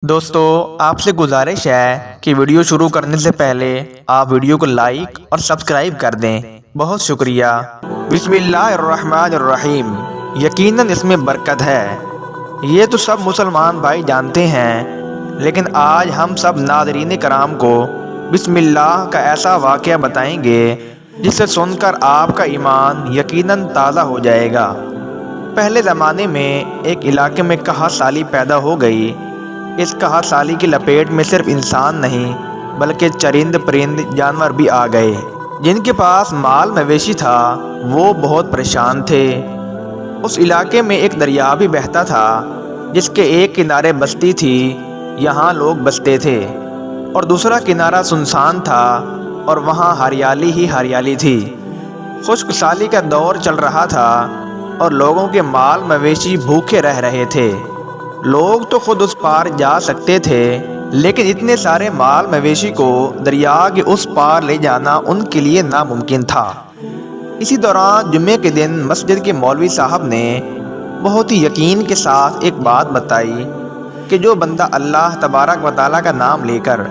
دوستو آپ سے گزارش ہے کہ ویڈیو شروع کرنے سے پہلے آپ ویڈیو کو لائک اور سبسکرائب کر دیں۔ بہت شکریہ۔ بسم اللہ الرحمن الرحیم۔ یقیناً اس میں برکت ہے، یہ تو سب مسلمان بھائی جانتے ہیں، لیکن آج ہم سب ناظرین کرام کو بسم اللہ کا ایسا واقعہ بتائیں گے جسے سن کر آپ کا ایمان یقیناً تازہ ہو جائے گا۔ پہلے زمانے میں ایک علاقے میں قحط سالی پیدا ہو گئی۔ اس قحط سالی کی لپیٹ میں صرف انسان نہیں بلکہ چرند پرند جانور بھی آ گئے۔ جن کے پاس مال مویشی تھا وہ بہت پریشان تھے۔ اس علاقے میں ایک دریا بھی بہتا تھا جس کے ایک کنارے بستی تھی، یہاں لوگ بستے تھے، اور دوسرا کنارہ سنسان تھا اور وہاں ہریالی ہی ہریالی تھی۔ خشک سالی کا دور چل رہا تھا اور لوگوں کے مال مویشی بھوکے رہ رہے تھے۔ لوگ تو خود اس پار جا سکتے تھے، لیکن اتنے سارے مال مویشی کو دریا کے اس پار لے جانا ان کے لیے ناممکن تھا۔ اسی دوران جمعے کے دن مسجد کے مولوی صاحب نے بہت ہی یقین کے ساتھ ایک بات بتائی کہ جو بندہ اللہ تبارک و تعالیٰ کا نام لے کر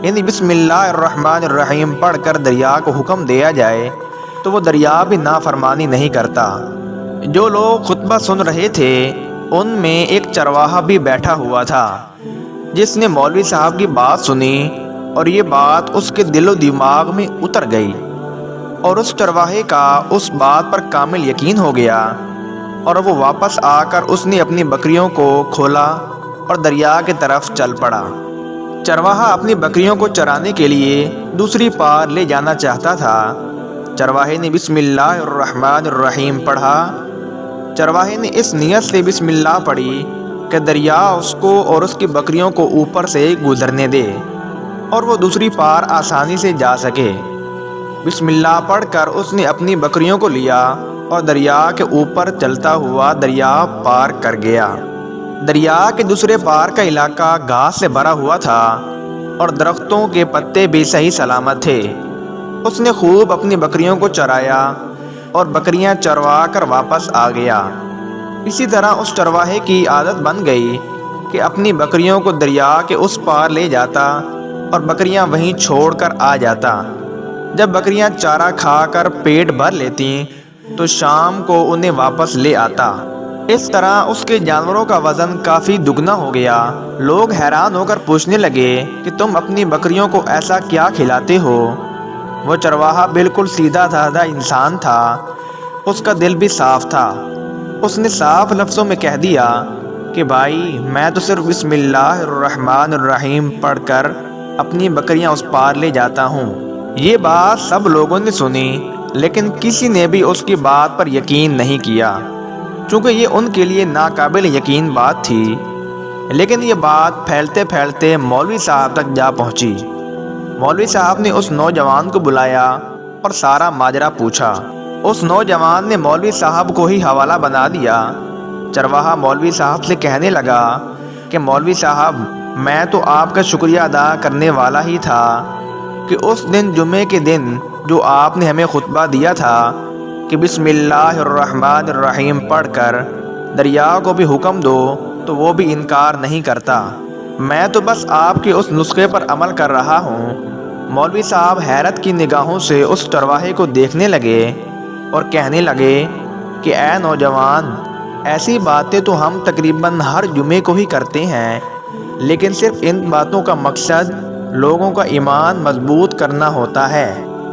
یعنی بسم اللہ الرحمن الرحیم پڑھ کر دریا کو حکم دیا جائے تو وہ دریا بھی نافرمانی نہیں کرتا۔ جو لوگ خطبہ سن رہے تھے ان میں ایک چرواہا بھی بیٹھا ہوا تھا جس نے مولوی صاحب کی بات سنی اور یہ بات اس کے دل و دماغ میں اتر گئی، اور اس چرواہے کا اس بات پر کامل یقین ہو گیا، اور وہ واپس آ کر اس نے اپنی بکریوں کو کھولا اور دریا کی طرف چل پڑا۔ چرواہا اپنی بکریوں کو چرانے کے لیے دوسری پار لے جانا چاہتا تھا۔ چرواہے نے بسم اللہ الرحمن الرحیم پڑھا۔ چرواہے نے اس نیت سے بسم اللہ پڑھی کہ دریا اس کو اور اس کی بکریوں کو اوپر سے گزرنے دے اور وہ دوسری پار آسانی سے جا سکے۔ بسم اللہ پڑھ کر اس نے اپنی بکریوں کو لیا اور دریا کے اوپر چلتا ہوا دریا پار کر گیا۔ دریا کے دوسرے پار کا علاقہ گھاس سے بھرا ہوا تھا اور درختوں کے پتے بھی صحیح سلامت تھے۔ اس نے خوب اپنی بکریوں کو چرایا اور بکریاں چروا کر واپس آ گیا۔ اسی طرح اس چرواہے کی عادت بن گئی کہ اپنی بکریوں کو دریا کے اس پار لے جاتا اور بکریاں وہیں چھوڑ کر آ جاتا۔ جب بکریاں چارہ کھا کر پیٹ بھر لیتی تو شام کو انہیں واپس لے آتا۔ اس طرح اس کے جانوروں کا وزن کافی دگنا ہو گیا۔ لوگ حیران ہو کر پوچھنے لگے کہ تم اپنی بکریوں کو ایسا کیا کھلاتے ہو؟ وہ چرواہا بالکل سیدھا سادہ انسان تھا، اس کا دل بھی صاف تھا۔ اس نے صاف لفظوں میں کہہ دیا کہ بھائی میں تو صرف بسم اللہ الرحمن الرحیم پڑھ کر اپنی بکریاں اس پار لے جاتا ہوں۔ یہ بات سب لوگوں نے سنی، لیکن کسی نے بھی اس کی بات پر یقین نہیں کیا، چونکہ یہ ان کے لیے ناقابل یقین بات تھی۔ لیکن یہ بات پھیلتے پھیلتے مولوی صاحب تک جا پہنچی۔ مولوی صاحب نے اس نوجوان کو بلایا اور سارا ماجرا پوچھا۔ اس نوجوان نے مولوی صاحب کو ہی حوالہ بنا دیا۔ چرواہا مولوی صاحب سے کہنے لگا کہ مولوی صاحب میں تو آپ کا شکریہ ادا کرنے والا ہی تھا کہ اس دن جمعے کے دن جو آپ نے ہمیں خطبہ دیا تھا کہ بسم اللہ الرحمن الرحیم پڑھ کر دریا کو بھی حکم دو تو وہ بھی انکار نہیں کرتا۔ میں تو بس آپ کے اس نسخے پر عمل کر رہا ہوں۔ مولوی صاحب حیرت کی نگاہوں سے اس چرواہے کو دیکھنے لگے اور کہنے لگے کہ اے نوجوان، ایسی باتیں تو ہم تقریباً ہر جمعے کو ہی کرتے ہیں، لیکن صرف ان باتوں کا مقصد لوگوں کا ایمان مضبوط کرنا ہوتا ہے۔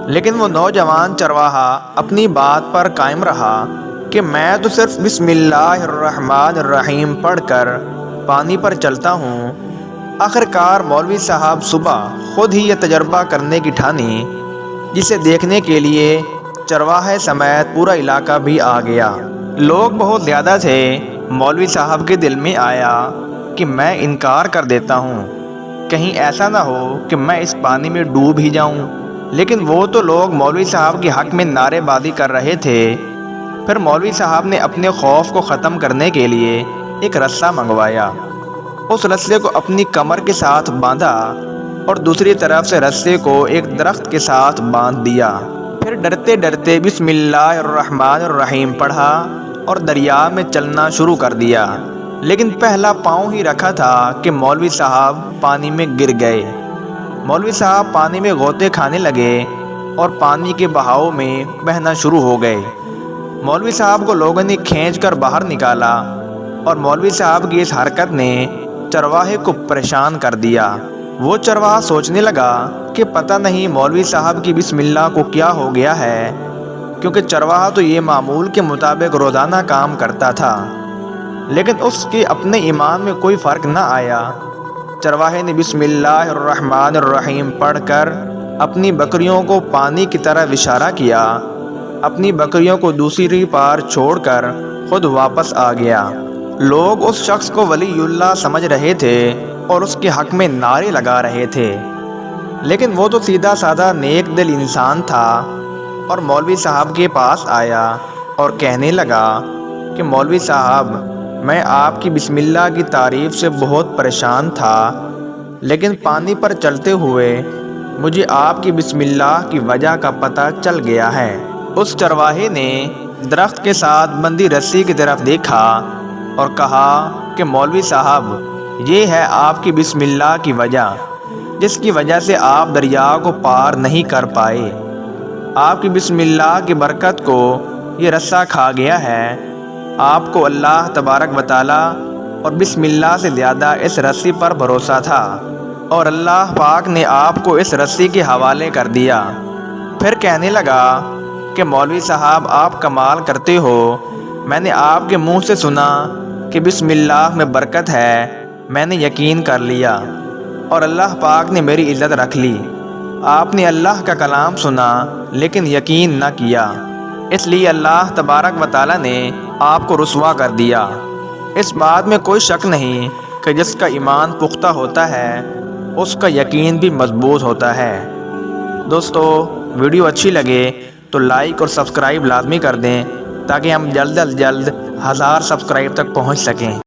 لیکن وہ نوجوان چرواہا اپنی بات پر قائم رہا کہ میں تو صرف بسم اللہ الرحمن الرحیم پڑھ کر پانی پر چلتا ہوں۔ آخرکار مولوی صاحب صبح خود ہی یہ تجربہ کرنے کی ٹھانی، جسے دیکھنے کے لیے چرواہے سمیت پورا علاقہ بھی آ گیا۔ لوگ بہت زیادہ تھے۔ مولوی صاحب کے دل میں آیا کہ میں انکار کر دیتا ہوں، کہیں ایسا نہ ہو کہ میں اس پانی میں ڈوب ہی جاؤں۔ لیکن وہ تو لوگ مولوی صاحب کے حق میں نعرے بازی کر رہے تھے۔ پھر مولوی صاحب نے اپنے خوف کو ختم کرنے کے لیے ایک رسہ منگوایا۔ اس رسے کو اپنی کمر کے ساتھ باندھا اور دوسری طرف سے رسے کو ایک درخت کے ساتھ باندھ دیا۔ پھر ڈرتے ڈرتے بسم اللہ الرحمن الرحیم پڑھا اور دریا میں چلنا شروع کر دیا۔ لیکن پہلا پاؤں ہی رکھا تھا کہ مولوی صاحب پانی میں گر گئے۔ مولوی صاحب پانی میں غوطے کھانے لگے اور پانی کے بہاؤ میں بہنا شروع ہو گئے۔ مولوی صاحب کو لوگوں نے کھینچ کر باہر نکالا اور مولوی صاحب کی اس حرکت نے چرواہے کو پریشان کر دیا۔ وہ چرواہا سوچنے لگا کہ پتہ نہیں مولوی صاحب کی بسم اللہ کو کیا ہو گیا ہے، کیونکہ چرواہا تو یہ معمول کے مطابق روزانہ کام کرتا تھا، لیکن اس کے اپنے ایمان میں کوئی فرق نہ آیا۔ چرواہے نے بسم اللہ الرحمن الرحیم پڑھ کر اپنی بکریوں کو پانی کی طرف اشارہ کیا، اپنی بکریوں کو دوسری پار چھوڑ کر خود واپس آ گیا۔ لوگ اس شخص کو ولی اللہ سمجھ رہے تھے اور اس کے حق میں نعرے لگا رہے تھے، لیکن وہ تو سیدھا سادہ نیک دل انسان تھا اور مولوی صاحب کے پاس آیا اور کہنے لگا کہ مولوی صاحب، میں آپ کی بسم اللہ کی تعریف سے بہت پریشان تھا، لیکن پانی پر چلتے ہوئے مجھے آپ کی بسم اللہ کی وجہ کا پتہ چل گیا ہے۔ اس چرواہے نے درخت کے ساتھ بندھی رسی کی طرف دیکھا اور کہا کہ مولوی صاحب، یہ ہے آپ کی بسم اللہ کی وجہ، جس کی وجہ سے آپ دریا کو پار نہیں کر پائے۔ آپ کی بسم اللہ کی برکت کو یہ رسہ کھا گیا ہے۔ آپ کو اللہ تبارک و تعالی اور بسم اللہ سے زیادہ اس رسی پر بھروسہ تھا، اور اللہ پاک نے آپ کو اس رسی کے حوالے کر دیا۔ پھر کہنے لگا کہ مولوی صاحب، آپ کمال کرتے ہو، میں نے آپ کے منہ سے سنا کہ بسم اللہ میں برکت ہے، میں نے یقین کر لیا اور اللہ پاک نے میری عزت رکھ لی۔ آپ نے اللہ کا کلام سنا لیکن یقین نہ کیا، اس لیے اللہ تبارک و تعالی نے آپ کو رسوا کر دیا۔ اس بات میں کوئی شک نہیں کہ جس کا ایمان پختہ ہوتا ہے اس کا یقین بھی مضبوط ہوتا ہے۔ دوستو، ویڈیو اچھی لگے تو لائک اور سبسکرائب لازمی کر دیں تاکہ ہم جلد از جلد 1000 سبسکرائب تک پہنچ سکیں۔